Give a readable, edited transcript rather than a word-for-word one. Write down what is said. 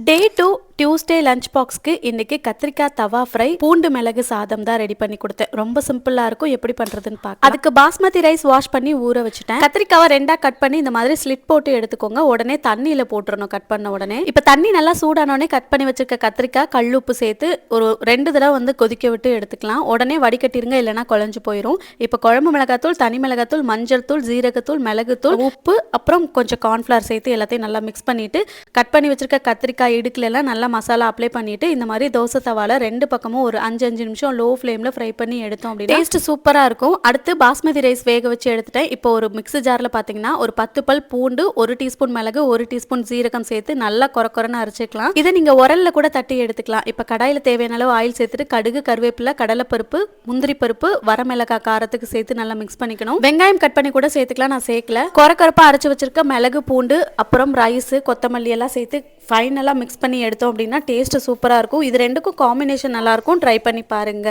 டே 2 Tuesday lunch பாக்ஸ்க்கு இன்னைக்கு கத்திரிக்காய் தவா ஃப்ரை பூண்டு மிளகு சாதம் தான் ரெடி பண்ணி கொடுத்தேன். ரொம்ப சிம்பிளா இருக்கும். எப்படி பண்றதுன்னு பார்க்கலாம். அதுக்கு பாஸ்மதி ரைஸ் வாஷ் பண்ணி ஊற வச்சுட்டேன். கத்திரிக்காவை ரெண்டா கட் பண்ணி இந்த மாதிரி ஸ்லிட் போட்டு எடுத்துக்கோங்க. உடனே தண்ணியில போட்டுறணும். கட் பண்ண உடனே இப்ப தண்ணி நல்லா சூடானோடனே கட் பண்ணி வச்சிருக்க கத்திரிக்காய் கல்லுப்பு சேர்த்து ஒரு 2 தடவை வந்து கொதிக்க விட்டு எடுத்துக்கலாம். உடனே வடிகட்டிருங்க, இல்லைன்னா குழஞ்சு போயிடும். இப்ப குழம்பு மிளகாத்தூள், தனி மிளகாத்தூள், மஞ்சள் தூள், ஜீரகத்தூள், மிளகுத்தூள், உப்பு, அப்புறம் கொஞ்சம் கார்ன்ஃபிளவர் சேர்த்து எல்லாத்தையும் நல்லா மிக்ஸ் பண்ணிட்டு கட் பண்ணி வச்சிருக்க கத்திரிக்காய் இடுக்குல எல்லாம் நல்லா மசாலா அப்ளை பண்ணிட்டு இந்த மாதிரி தோசை தவால 2 பக்கமும் ஒரு 5 நிமிஷம் லோ ஃப்ளேம்ல ஃப்ரை பண்ணி எடுத்தோம் அப்படின்னா டேஸ்ட் சூப்பரா இருக்கும். அடுத்து பாஸ்மதி ரைஸ் வேக வச்சு எடுத்துட்டேன். இப்போ ஒரு மிக்ஸி ஜார்ல பாத்தீங்கன்னா ஒரு 10 பல் பூண்டு, 1 டீஸ்பூன் மிளகு, 1 டீஸ்பூன் ஜீரகம் சேர்த்து நல்லா கொரன்னு அரைச்சிக்கலாம். இதை நீங்க உரல்ல கூட தட்டி எடுத்துக்கலாம். இப்ப கடாயில தேவையான அளவு ஆயில் சேர்த்துட்டு கடுகு, கருவேப்பிலை, கடலைப்பருப்பு, முந்திரி பருப்பு, வரமிளகாய் காரத்துக்கு சேர்த்து நல்லா மிக்ஸ் பண்ணிக்கணும். வெங்காயம் கட் பண்ணி கூட சேர்த்துக்கலாம். நான் சேர்க்கல. கொரப்பா அரைச்சு வச்சிருக்க மிளகு, பூண்டு, அப்புறம் ரைஸ், கொத்தமல்லி எல்லாம் சேர்த்து ஃபைனலா மிக்ஸ் பண்ணி எடுத்தோம் அப்படின்னா டேஸ்ட் சூப்பரா இருக்கும். இது ரெண்டுக்கும் காம்பினேஷன் நல்லா இருக்கும். ட்ரை பண்ணி பாருங்க.